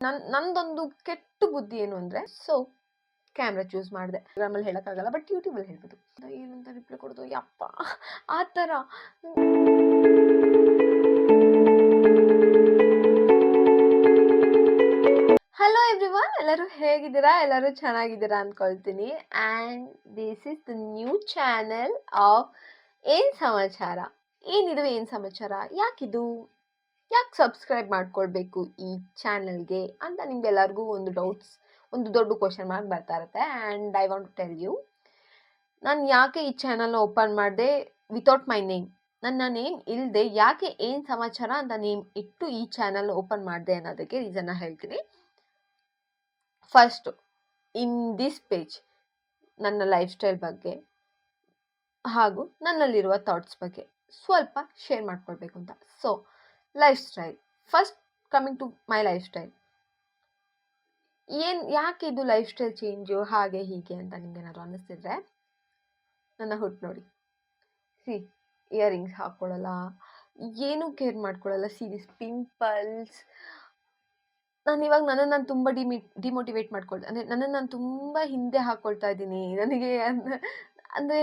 ನಂದೊಂದು ಕೆಟ್ಟ ಬುದ್ಧಿ ಏನು ಅಂದರೆ, ಸೊ ಕ್ಯಾಮ್ರಾ ಚೂಸ್ ಮಾಡಿದೆ. ಇನ್ಸ್ಟಾಗ್ರಾಮಲ್ಲಿ ಹೇಳೋಕ್ಕಾಗಲ್ಲ, ಬಟ್ ಯೂಟ್ಯೂಬಲ್ಲಿ ಹೇಳ್ಬೋದು. ಏನಂತ ರಿಪ್ಲೈ ಕೊಡೋದು ಯಪ್ಪ ಆ ಥರ. ಹಲೋ ಎವ್ರಿವನ್, ಎಲ್ಲರೂ ಹೇಗಿದ್ದೀರಾ? ಎಲ್ಲರೂ ಚೆನ್ನಾಗಿದ್ದೀರಾ ಅಂದ್ಕೊಳ್ತೀನಿ. And this is the new channel of ಏನು ಸಮಾಚಾರ. ಏನಿದು ಏನು ಸಮಾಚಾರ, ಯಾಕಿದು, ಯಾಕೆ ಸಬ್ಸ್ಕ್ರೈಬ್ ಮಾಡ್ಕೊಳ್ಬೇಕು ಈ ಚಾನಲ್ಗೆ ಅಂತ ನಿಮ್ಗೆಲ್ಲರಿಗೂ ಒಂದು ಡೌಟ್ಸ್, ಒಂದು ದೊಡ್ಡ ಕ್ವಶನ್ ಮಾರ್ಕ್ ಬರ್ತಾ ಇರುತ್ತೆ. And I want to tell you, ನಾನು ಯಾಕೆ ಈ ಚಾನಲ್ನ ಓಪನ್ ಮಾಡಿದೆ ವಿತೌಟ್ ಮೈ ನೇಮ್, ನನ್ನ ನೇಮ್ ಇಲ್ಲದೆ ಯಾಕೆ ಏನು ಸಮಾಚಾರ ಅಂತ ನೇಮ್ ಇಟ್ಟು ಈ ಚಾನಲ್ ಓಪನ್ ಮಾಡಿದೆ ಅನ್ನೋದಕ್ಕೆ ರೀಸನ್ನ ಹೇಳ್ತೀನಿ. ಫಸ್ಟು, ಇನ್ ದಿಸ್ ಪೇಜ್ ನನ್ನ ಲೈಫ್ ಸ್ಟೈಲ್ ಬಗ್ಗೆ ಹಾಗೂ ನನ್ನಲ್ಲಿರುವ ಥಾಟ್ಸ್ ಬಗ್ಗೆ ಸ್ವಲ್ಪ ಶೇರ್ ಮಾಡ್ಕೊಳ್ಬೇಕು ಅಂತ. So life style first, coming to my life style. ಯಾಕೆ ಇದು ಲೈಫ್ ಸ್ಟೈಲ್ ಚೇಂಜು ಹಾಗೆ ಹೀಗೆ ಅಂತ ನಿಮ್ಗೇನಾದ್ರು ಅನ್ನಿಸ್ತಿದ್ರೆ ನನ್ನ ಹುಟ್ಟು ನೋಡಿ. ಇಯರಿಂಗ್ಸ್ ಹಾಕ್ಕೊಳ್ಳಲ್ಲ, ಏನೂ ಕೇರ್ ಮಾಡ್ಕೊಳ್ಳಲ್ಲ, ಸೀರೀಸ್ ಪಿಂಪಲ್ಸ್. ಇವಾಗ ನನ್ನನ್ನು ನಾನು ತುಂಬ ಡಿಮೋಟಿವೇಟ್ ಮಾಡ್ಕೊಳ್ತಾ, ಅಂದರೆ ನನ್ನನ್ನು ನಾನು ತುಂಬ ಹಿಂದೆ ಹಾಕ್ಕೊಳ್ತಾ ಇದ್ದೀನಿ. ನನಗೆ ಅಂದರೆ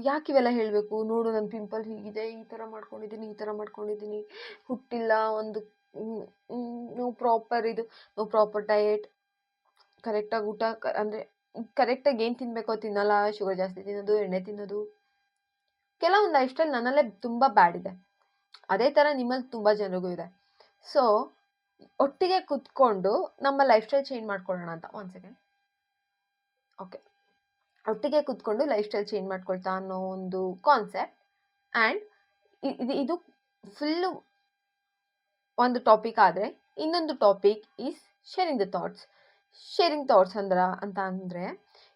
ಯಾಕೆ ಇವೆಲ್ಲ ಹೇಳಬೇಕು, ನೋಡು ನನ್ನ ಪಿಂಪಲ್ ಹೀಗಿದೆ, ಈ ಥರ ಮಾಡ್ಕೊಂಡಿದ್ದೀನಿ, ಹುಟ್ಟಿಲ್ಲ, ಒಂದು ನೋ ಪ್ರಾಪರ್ ಡಯಟ್, ಕರೆಕ್ಟಾಗಿ ಊಟ, ಅಂದರೆ ಕರೆಕ್ಟಾಗಿ ಏನು ತಿನ್ನಬೇಕೋ ತಿನ್ನಲ್ಲ, ಶುಗರ್ ಜಾಸ್ತಿ ತಿನ್ನೋದು, ಎಣ್ಣೆ ತಿನ್ನೋದು. ಕೆಲವೊಂದು ಲೈಫ್ ಸ್ಟೈಲ್ ನನ್ನಲ್ಲೇ ತುಂಬ ಬ್ಯಾಡ್ ಇದೆ. ಅದೇ ಥರ ನಿಮ್ಮಲ್ಲಿ ತುಂಬ ಜನರಿಗೂ ಇದೆ. ಸೊ ಒಟ್ಟಿಗೆ ಕುತ್ಕೊಂಡು ನಮ್ಮ ಲೈಫ್ ಸ್ಟೈಲ್ ಚೇಂಜ್ ಮಾಡ್ಕೊಳ್ಳೋಣ ಅಂತ. ಒಂದು ಸೆಕೆಂಡ್. ಓಕೆ, ಒಟ್ಟಿಗೆ ಕುತ್ಕೊಂಡು ಲೈಫ್ ಸ್ಟೈಲ್ ಚೇಂಜ್ ಮಾಡ್ಕೊಳ್ತಾ ಅನ್ನೋ ಒಂದು ಕಾನ್ಸೆಪ್ಟ್. ಆ್ಯಂಡ್ ಇದು ಫುಲ್ಲು ಒಂದು ಟಾಪಿಕ್ ಆದರೆ, ಇನ್ನೊಂದು ಟಾಪಿಕ್ ಈಸ್ ಶೇರಿಂಗ್ ಥಾಟ್ಸ್ ಅಂದರೆ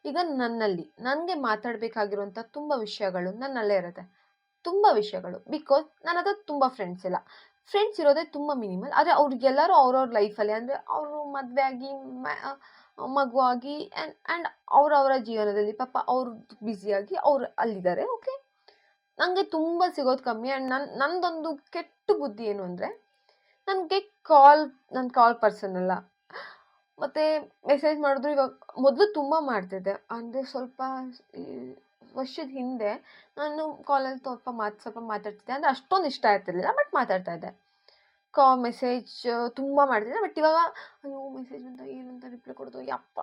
ಈಗ ನನಗೆ ಮಾತಾಡಬೇಕಾಗಿರುವಂಥ ತುಂಬ ವಿಷಯಗಳು ನನ್ನಲ್ಲೇ ಇರುತ್ತೆ. ತುಂಬ ವಿಷಯಗಳು, ಬಿಕಾಸ್ ನನ್ನ ಹತ್ರ ತುಂಬ ಫ್ರೆಂಡ್ಸ್ ಇರೋದೇ ತುಂಬ ಮಿನಿಮಲ್. ಆದರೆ ಅವ್ರಿಗೆಲ್ಲರೂ ಅವ್ರವ್ರ ಲೈಫಲ್ಲಿ, ಅಂದರೆ ಅವರು ಮದುವೆ ಆಗಿ ಮಗು ಆಗಿ ಆ್ಯಂಡ್ ಅವರವರ ಜೀವನದಲ್ಲಿ ಪಾಪ ಅವ್ರು ಬ್ಯುಸಿಯಾಗಿ ಅವ್ರು ಅಲ್ಲಿದ್ದಾರೆ. ಓಕೆ, ನನಗೆ ತುಂಬ ಸಿಗೋದು ಕಮ್ಮಿ. ಆ್ಯಂಡ್ ನಂದೊಂದು ಕೆಟ್ಟ ಬುದ್ಧಿ ಏನು ಅಂದರೆ, ನನಗೆ ನನ್ನ ಕಾಲ್ ಪರ್ಸನ್ ಅಲ್ಲ. ಮತ್ತು ಮೆಸೇಜ್ ಮಾಡಿದ್ರು ಇವಾಗ, ಮೊದಲು ತುಂಬ ಮಾಡ್ತಿದ್ದೆ. ಅಂದರೆ ಸ್ವಲ್ಪ ವರ್ಷದ ಹಿಂದೆ ನಾನು ಕಾಲಲ್ಲಿ ಸ್ವಲ್ಪ ಮಾತಾಡ್ತಿದ್ದೆ. ಅಂದರೆ ಅಷ್ಟೊಂದು ಇಷ್ಟ ಇರ್ತಿರ್ಲಿಲ್ಲ, ಬಟ್ ಮಾತಾಡ್ತಾ ಇದ್ದೆ. ಮೆಸೇಜ್ ತುಂಬ ಮಾಡ್ತಿದ್ದೆ. ಬಟ್ ಇವಾಗ ಅಯ್ಯೋ ಮೆಸೇಜ್ ಅಂತ ಏನಂತ ರಿಪ್ಲೈ ಕೊಡೋದು ಯಪ್ಪ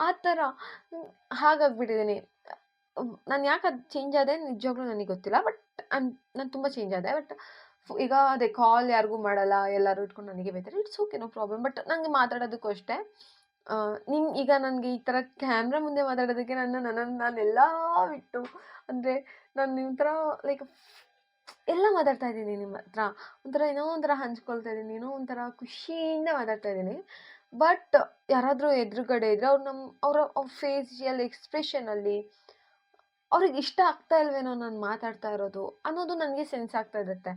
ಆ ಥರ ಹಾಗಾಗ್ಬಿಟ್ಟಿದ್ದೀನಿ. ನಾನು ಯಾಕೆ ಅದು ಚೇಂಜ್ ಆದೆ ನಿಜವಾಗ್ಲೂ ನನಗೆ ಗೊತ್ತಿಲ್ಲ, ಬಟ್ ನಾನು ತುಂಬ ಚೇಂಜ್ ಆದೆ. ಬಟ್ ಈಗ ಅದೇ ಕಾಲ್ ಯಾರಿಗೂ ಮಾಡಲ್ಲ, ಎಲ್ಲರೂ ಇಟ್ಕೊಂಡು ನನಗೆ ಬೈತಾರೆ. It's okay, no problem. But ನನಗೆ ಮಾತಾಡೋದಕ್ಕೂ ಅಷ್ಟೇ, ಈಗ ನನಗೆ ಈ ಥರ ಕ್ಯಾಮ್ರಾ ಮುಂದೆ ಮಾತಾಡೋದಕ್ಕೆ ನಾನೆಲ್ಲ ಬಿಟ್ಟು, ಅಂದರೆ ನಾನು ನಿಮ್ಮ ಥರ ಲೈಕ್ ಎಲ್ಲ ಮಾತಾಡ್ತಾ ಇದ್ದೀನಿ ನಿಮ್ಮ ಹತ್ರ, ಏನೋ ಒಂಥರ ಹಂಚ್ಕೊಳ್ತಾ ಇದ್ದೀನಿ, ಏನೋ ಒಂಥರ ಖುಷಿಯಿಂದ ಮಾತಾಡ್ತಾ ಇದ್ದೀನಿ. ಬಟ್ ಯಾರಾದರೂ ಎದುರುಗಡೆ ಇದ್ದರೆ ಅವ್ರ ಫೇಶಿಯಲ್ ಎಕ್ಸ್ಪ್ರೆಷನಲ್ಲಿ ಅವ್ರಿಗೆ ಇಷ್ಟ ಆಗ್ತಾ ಇಲ್ವೇನೋ ನಾನು ಮಾತಾಡ್ತಾ ಇರೋದು ಅನ್ನೋದು ನನಗೆ ಸೆನ್ಸ್ ಆಗ್ತಾ ಇರುತ್ತೆ.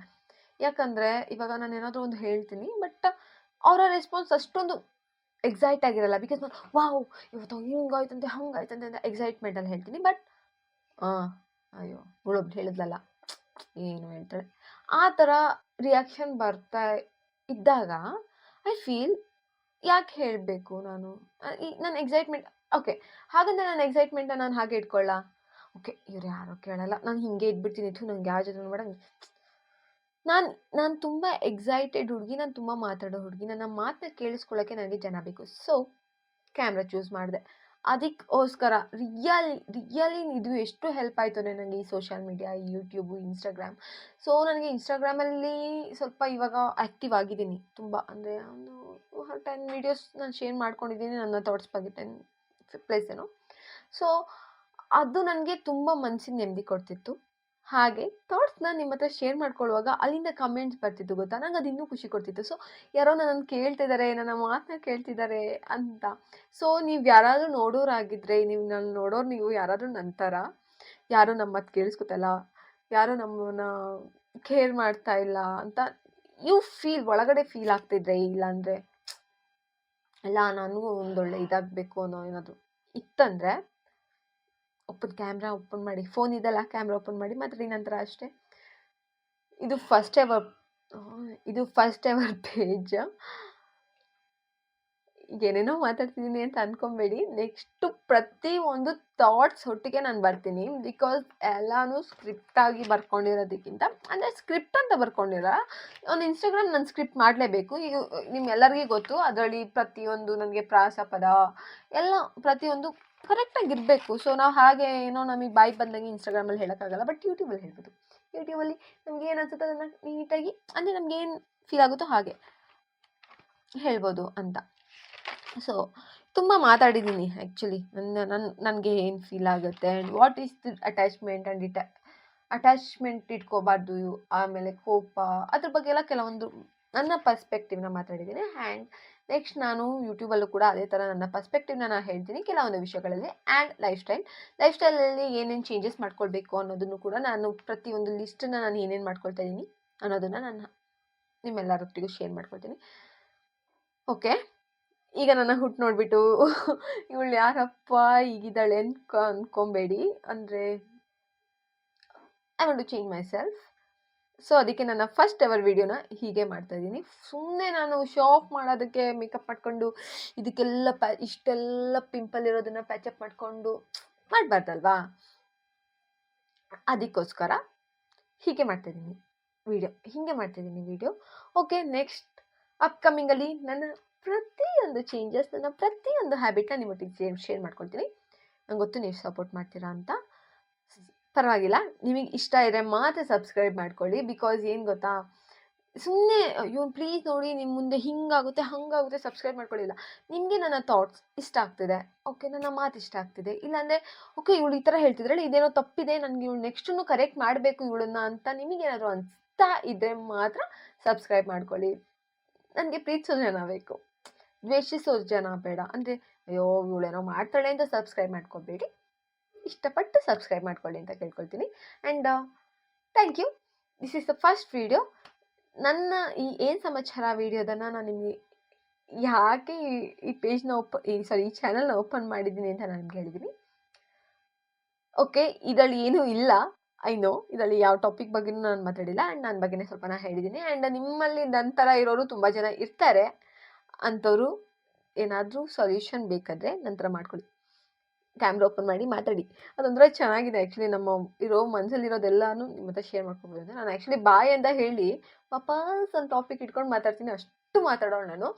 ಯಾಕಂದರೆ ಇವಾಗ ನಾನು ಏನಾದರೂ ಒಂದು ಹೇಳ್ತೀನಿ, ಬಟ್ ಅವರ ರೆಸ್ಪಾನ್ಸ್ ಅಷ್ಟೊಂದು ಎಕ್ಸೈಟ್ ಆಗಿರಲ್ಲ. ಬಿಕಾಸ್ ನಾನು ವಾವ್ ಇವತ್ತು ಹಿಂಗಾಯ್ತಂತೆ ಹಂಗಾಯ್ತಂತೆ ಅಂತ ಎಕ್ಸೈಟ್ಮೆಂಟಲ್ಲಿ ಹೇಳ್ತೀನಿ. ಬಟ್ ಅಯ್ಯೋ ಇವಳೊಬ್ಳು ಹೇಳಿದ್ಲಲ್ಲ, ಏನು ಹೇಳ್ತಾಳೆ, ಆ ಥರ ರಿಯಾಕ್ಷನ್ ಬರ್ತಾ ಇದ್ದಾಗ ಐ ಫೀಲ್ ಯಾಕೆ ಹೇಳಬೇಕು ನನ್ನ ಎಕ್ಸೈಟ್ಮೆಂಟ್. ಓಕೆ, ಹಾಗಂದ್ರೆ ನನ್ನ ಎಕ್ಸೈಟ್ಮೆಂಟ ನಾನು ಹಾಗೆ ಇಟ್ಕೊಳ್ಳ. ಓಕೆ, ಇವ್ರು ಯಾರೋ ಕೇಳಲ್ಲ, ನಾನು ಹಿಂಗೆ ಇದ್ಬಿಡ್ತೀನಿ, ನನಗೆ ಯಾವ ಜೊತೆ ಬೇಡ. ನಾನು ತುಂಬ ಎಕ್ಸೈಟೆಡ್ ಹುಡುಗಿ, ನಾನು ತುಂಬ ಮಾತಾಡೋ ಹುಡುಗಿ, ನನ್ನ ಮಾತನ್ನ ಕೇಳಿಸ್ಕೊಳ್ಳೋಕ್ಕೆ ನನಗೆ ಜನ ಬೇಕು. ಸೊ ಕ್ಯಾಮ್ರಾ ಚೂಸ್ ಮಾಡಿದೆ. ಅದಕ್ಕೋಸ್ಕರ ರಿಯಲಿ ಇದು ಎಷ್ಟು ಹೆಲ್ಪ್ ಆಯಿತು ಅಂದರೆ ನನಗೆ ಈ ಸೋಷಿಯಲ್ ಮೀಡಿಯಾ, ಈ ಯೂಟ್ಯೂಬು, ಇನ್ಸ್ಟಾಗ್ರಾಮ್. ಸೊ ನನಗೆ ಇನ್ಸ್ಟಾಗ್ರಾಮಲ್ಲಿ ಸ್ವಲ್ಪ ಇವಾಗ ಆ್ಯಕ್ಟಿವ್ ಆಗಿದ್ದೀನಿ ತುಂಬ, ಅಂದರೆ ಒಂದು 10 ವೀಡಿಯೋಸ್ ನಾನು ಶೇರ್ ಮಾಡ್ಕೊಂಡಿದ್ದೀನಿ ನನ್ನ ಥಾಟ್ಸ್ ಬಗ್ಗೆ, 10+ ಏನೋ. ಸೊ ಅದು ನನಗೆ ತುಂಬ ಮನಸ್ಸಿಗೆ ನೆಮ್ಮದಿ ಕೊಡ್ತಿತ್ತು. ಹಾಗೆ ಥಾಟ್ಸ್ನ ನಿಮ್ಮ ಹತ್ರ ಶೇರ್ ಮಾಡ್ಕೊಳ್ಳುವಾಗ ಅಲ್ಲಿಂದ ಕಮೆಂಟ್ಸ್ ಬರ್ತಿತ್ತು ಗೊತ್ತಾ, ನಂಗೆ ಅದು ಇನ್ನೂ ಖುಷಿ ಕೊಡ್ತಿತ್ತು. ಸೊ ಯಾರೋ ನನ್ನನ್ನು ಕೇಳ್ತಿದ್ದಾರೆ, ನನ್ನ ಮಾತನ್ನ ಕೇಳ್ತಿದ್ದಾರೆ ಅಂತ. ಸೊ ನೀವು ಯಾರಾದರೂ ನೋಡೋರಾಗಿದ್ದರೆ, ನೀವು ಯಾರಾದರೂ ನನ್ನ ಥರ ಯಾರೂ ನಮ್ಮ ಮಾತು ಕೇಳಿಸ್ಕೊತಲ್ಲ, ಯಾರೂ ನಮ್ಮನ್ನ ಕೇರ್ ಮಾಡ್ತಾ ಇಲ್ಲ ಅಂತ ಒಳಗಡೆ ಫೀಲ್ ಆಗ್ತಿದ್ರೆ, ಇಲ್ಲಾಂದರೆ ಇಲ್ಲ ನನಗೂ ಒಂದೊಳ್ಳೆ ಇದಾಗಬೇಕು ಅನ್ನೋ ಏನಾದರೂ ಇತ್ತಂದರೆ, ಕ್ಯಾಮ್ರಾ ಓಪನ್ ಮಾಡಿ, ಫೋನ್ ಇದೆಲ್ಲ ಕ್ಯಾಮ್ರಾ ಓಪನ್ ಮಾಡಿ ಮಾತಾಡಿ ನಂತರ ಅಷ್ಟೇ. ಇದು ಫಸ್ಟ್ ಎವರ್ ಪೇಜ್. ಏನೇನೋ ಮಾತಾಡ್ತಿದ್ದೀನಿ ಅಂತ ಅನ್ಕೊಂಬೇಡಿ. ನೆಕ್ಸ್ಟು ಪ್ರತಿಯೊಂದು ಥಾಟ್ಸ್ ಒಟ್ಟಿಗೆ ನಾನು ಬರ್ತೀನಿ. ಬಿಕಾಸ್ ಎಲ್ಲಾನು ಸ್ಕ್ರಿಪ್ಟಾಗಿ ಬರ್ಕೊಂಡಿರೋದಕ್ಕಿಂತ ಅಂದರೆ ಸ್ಕ್ರಿಪ್ಟ್ ಅಂತ ಬರ್ಕೊಂಡಿಲ್ಲ. ಒಂದು ಇನ್ಸ್ಟಾಗ್ರಾಮ್ ನಾನು ಸ್ಕ್ರಿಪ್ಟ್ ಮಾಡಲೇಬೇಕು. ಈಗ ನಿಮ್ಮೆಲ್ಲರಿಗೂ ಗೊತ್ತು ಅದರಲ್ಲಿ ಪ್ರತಿಯೊಂದು ನನಗೆ ಪ್ರಾಸ ಪದ ಎಲ್ಲ ಪ್ರತಿಯೊಂದು ಕರೆಕ್ಟಾಗಿರಬೇಕು. ಸೊ ನಾವು ಹಾಗೆ ಏನೋ ನಮಗೆ ಬಾಯಿ ಬಂದಂಗೆ ಇನ್ಸ್ಟಾಗ್ರಾಮಲ್ಲಿ ಹೇಳೋಕ್ಕಾಗಲ್ಲ. ಬಟ್ ಯೂಟ್ಯೂಬಲ್ಲಿ ಹೇಳ್ಬೋದು. ಯೂಟ್ಯೂಬಲ್ಲಿ ನಮ್ಗೆ ಏನು ಅನ್ಸುತ್ತೋ ಅದನ್ನು ನೀಟಾಗಿ ಅಂದರೆ ನಮಗೇನು ಫೀಲ್ ಆಗುತ್ತೋ ಹಾಗೆ ಹೇಳ್ಬೋದು ಅಂತ. ಸೊ ತುಂಬ ಮಾತಾಡಿದ್ದೀನಿ ಆ್ಯಕ್ಚುಲಿ. ನನಗೆ ಏನು ಫೀಲ್ ಆಗುತ್ತೆ and what is the attachment and attachment ಇಟ್ಕೋಬಾರ್ದು. ಆಮೇಲೆ ಕೋಪ ಅದ್ರ ಬಗ್ಗೆ ಎಲ್ಲ ಕೆಲವೊಂದು ನನ್ನ ಪರ್ಸ್ಪೆಕ್ಟಿವ್ನ ಮಾತಾಡಿದ್ದೀನಿ. ಆ್ಯಂಡ್ ನೆಕ್ಸ್ಟ್ ನಾನು ಯೂಟ್ಯೂಬಲ್ಲೂ ಕೂಡ ಅದೇ ಥರ ನನ್ನ ಪರ್ಸ್ಪೆಕ್ಟಿವ್ನ ನಾನು ಹೇಳ್ತೀನಿ ಕೆಲವೊಂದು ವಿಷಯಗಳಲ್ಲಿ. ಆ್ಯಂಡ್ ಲೈಫ್ ಸ್ಟೈಲಲ್ಲಿ ಏನೇನು ಚೇಂಜಸ್ ಮಾಡ್ಕೊಳ್ಬೇಕು ಅನ್ನೋದನ್ನು ಕೂಡ ನಾನು ಪ್ರತಿಯೊಂದು ಲಿಸ್ಟನ್ನು ನಾನು ಏನೇನು ಮಾಡ್ಕೊಳ್ತಾ ಇದ್ದೀನಿ ಅನ್ನೋದನ್ನು ನಾನು ನಿಮ್ಮೆಲ್ಲರೊಟ್ಟಿಗೂ ಶೇರ್ ಮಾಡ್ಕೊಳ್ತೀನಿ. ಓಕೆ, ಈಗ ನನ್ನ ಹುಟ್ಟು ನೋಡಿಬಿಟ್ಟು ಇವಳು ಯಾರಪ್ಪ ಹೀಗಿದ್ದಾಳೆ ಅನ್ಕೊಬೇಡಿ. ಅಂದರೆ I want to change myself. So ಅದಕ್ಕೆ ನನ್ನ ಫಸ್ಟ್ ಎವರ್ ವಿಡಿಯೋನ ಹೀಗೆ ಮಾಡ್ತಾಯಿದ್ದೀನಿ. ಸುಮ್ಮನೆ ನಾನು ಶೋ ಆಫ್ ಮಾಡೋದಕ್ಕೆ ಮೇಕಪ್ ಮಾಡಿಕೊಂಡು ಇದಕ್ಕೆಲ್ಲ ಇಷ್ಟೆಲ್ಲ ಪಿಂಪಲ್ ಇರೋದನ್ನು ಪ್ಯಾಚಪ್ ಮಾಡಿಕೊಂಡು ಮಾಡಬಾರ್ದಲ್ವಾ? ಅದಕ್ಕೋಸ್ಕರ ಹೀಗೆ ಮಾಡ್ತಾಯಿದ್ದೀನಿ ವಿಡಿಯೋ. ಓಕೆ, ನೆಕ್ಸ್ಟ್ ಅಪ್ಕಮಿಂಗಲ್ಲಿ ನನ್ನ ಪ್ರತಿಯೊಂದು ಚೇಂಜಸ್, ನನ್ನ ಪ್ರತಿಯೊಂದು ಹ್ಯಾಬಿಟ್ನ ನಿಮ್ಮೊಟ್ಟಿಗೆ ಶೇರ್ ಮಾಡ್ಕೊಳ್ತೀನಿ. ನಂಗೆ ಗೊತ್ತು ನೀವು ಸಪೋರ್ಟ್ ಮಾಡ್ತೀರಾ ಅಂತ. ಪರವಾಗಿಲ್ಲ, ನಿಮಗೆ ಇಷ್ಟ ಇದ್ದರೆ ಮಾತ್ರ ಸಬ್ಸ್ಕ್ರೈಬ್ ಮಾಡ್ಕೊಳ್ಳಿ. ಬಿಕಾಸ್ ಏನು ಗೊತ್ತಾ, ಸುಮ್ಮನೆ ಅಯ್ಯೋ ಪ್ಲೀಸ್ ನೋಡಿ ನಿಮ್ಮ ಮುಂದೆ ಹಿಂಗಾಗುತ್ತೆ ಹಂಗಾಗುತ್ತೆ ಸಬ್ಸ್ಕ್ರೈಬ್ ಮಾಡ್ಕೊಳ್ಳಿಲ್ಲ. ನಿಮಗೆ ನನ್ನ ಥಾಟ್ಸ್ ಇಷ್ಟ ಆಗ್ತಿದೆ, ಓಕೆ, ನನ್ನ ಮಾತು ಇಷ್ಟ ಆಗ್ತಿದೆ, ಇಲ್ಲಾಂದರೆ ಓಕೆ ಇವಳು ಈ ಥರ ಹೇಳ್ತಿದ್ರಲ್ಲ ಇದೇನೋ ತಪ್ಪಿದೆ, ನನಗೆ ಇವಳು ನೆಕ್ಸ್ಟನ್ನು ಕರೆಕ್ಟ್ ಮಾಡಬೇಕು ಇವಳನ್ನ ಅಂತ ನಿಮಗೇನಾದರೂ ಅನಿಸ್ತಾ ಇದ್ದರೆ ಮಾತ್ರ ಸಬ್ಸ್ಕ್ರೈಬ್ ಮಾಡ್ಕೊಳ್ಳಿ. ನನಗೆ ಪ್ರೀತಿಸೋ ಜನ ಬೇಕು, ದ್ವೇಷಿಸೋ ಜನ ಬೇಡ. ಅಂದರೆ ಅಯ್ಯೋ ಇವಳೇನೋ ಮಾಡ್ತಾಳೆ ಅಂತ ಸಬ್ಸ್ಕ್ರೈಬ್ ಮಾಡ್ಕೋಬೇಡಿ, ಇಷ್ಟಪಟ್ಟು ಸಬ್ಸ್ಕ್ರೈಬ್ ಮಾಡ್ಕೊಳ್ಳಿ ಅಂತ ಕೇಳ್ಕೊಳ್ತೀನಿ. And thank you. This is the first video. ನನ್ನ ಈ ಏನು ಸಮಾಚಾರ ವಿಡಿಯೋದನ್ನು ನಾನು ನಿಮಗೆ ಯಾಕೆ ಈ ಪೇಜ್ನ ಈ ಚಾನಲ್ನ ಓಪನ್ ಮಾಡಿದ್ದೀನಿ ಅಂತ ನಾನು ನಿಮ್ಗೆ ಹೇಳಿದ್ದೀನಿ. ಓಕೆ, ಇದರಲ್ಲಿ ಏನೂ ಇಲ್ಲ, ಐ ನೋ ಇದರಲ್ಲಿ ಯಾವ ಟಾಪಿಕ್ ಬಗ್ಗೆನೂ ನಾನು ಮಾತಾಡಿಲ್ಲ. ಆ್ಯಂಡ್ ನನ್ನ ಬಗ್ಗೆನೇ ಸ್ವಲ್ಪ ನಾನು ಹೇಳಿದ್ದೀನಿ. ಆ್ಯಂಡ್ ನಿಮ್ಮಲ್ಲಿ ನಂತರ ಇರೋರು ತುಂಬ ಜನ ಇರ್ತಾರೆ. ಅಂಥವ್ರು ಏನಾದರೂ ಸೊಲ್ಯೂಷನ್ ಬೇಕಾದರೆ ನಂತರ ಮಾಡ್ಕೊಳ್ಳಿ, ಕ್ಯಾಮ್ರಾ ಓಪನ್ ಮಾಡಿ ಮಾತಾಡಿ. ಅದೊಂಥರ ಚೆನ್ನಾಗಿದೆ ಆ್ಯಕ್ಚುಲಿ. ನಮ್ಮ ಮನಸ್ಸಲ್ಲಿರೋದೆಲ್ಲನೂ ನಿಮ್ಮ ಹತ್ರ ಶೇರ್ ಮಾಡ್ಕೊಬೋದು ಅಂತ. ನಾನು ಆ್ಯಕ್ಚುಲಿ ಬಾಯ್ ಅಂತ ಹೇಳಿ ವಾಪಸ್ ಒಂದು ಟಾಪಿಕ್ ಇಟ್ಕೊಂಡು ಮಾತಾಡ್ತೀನಿ, ಅಷ್ಟು ಮಾತಾಡೋಳು ನಾನು.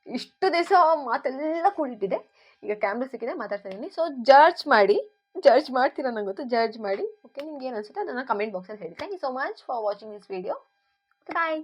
ಇಷ್ಟು ದಿವಸ ಮಾತೆಲ್ಲ ಕೂಡಿಟ್ಟಿದೆ, ಈಗ ಕ್ಯಾಮ್ರಾ ಸಿಕ್ಕಿದೆ ಮಾತಾಡ್ತಾ ಇದ್ದೀನಿ. ಸೊ ಜಡ್ಜ್ ಮಾಡ್ತೀರಾ ನಂಗೆ ಗೊತ್ತು, ಜಡ್ಜ್ ಮಾಡಿ. ಓಕೆ, ನಿಮ್ಗೆ ಏನು ಅನಿಸುತ್ತೆ ಅದನ್ನು ಕಮೆಂಟ್ ಬಾಕ್ಸಲ್ಲಿ ಹೇಳಿ. Thank you so much for watching this video. Bye.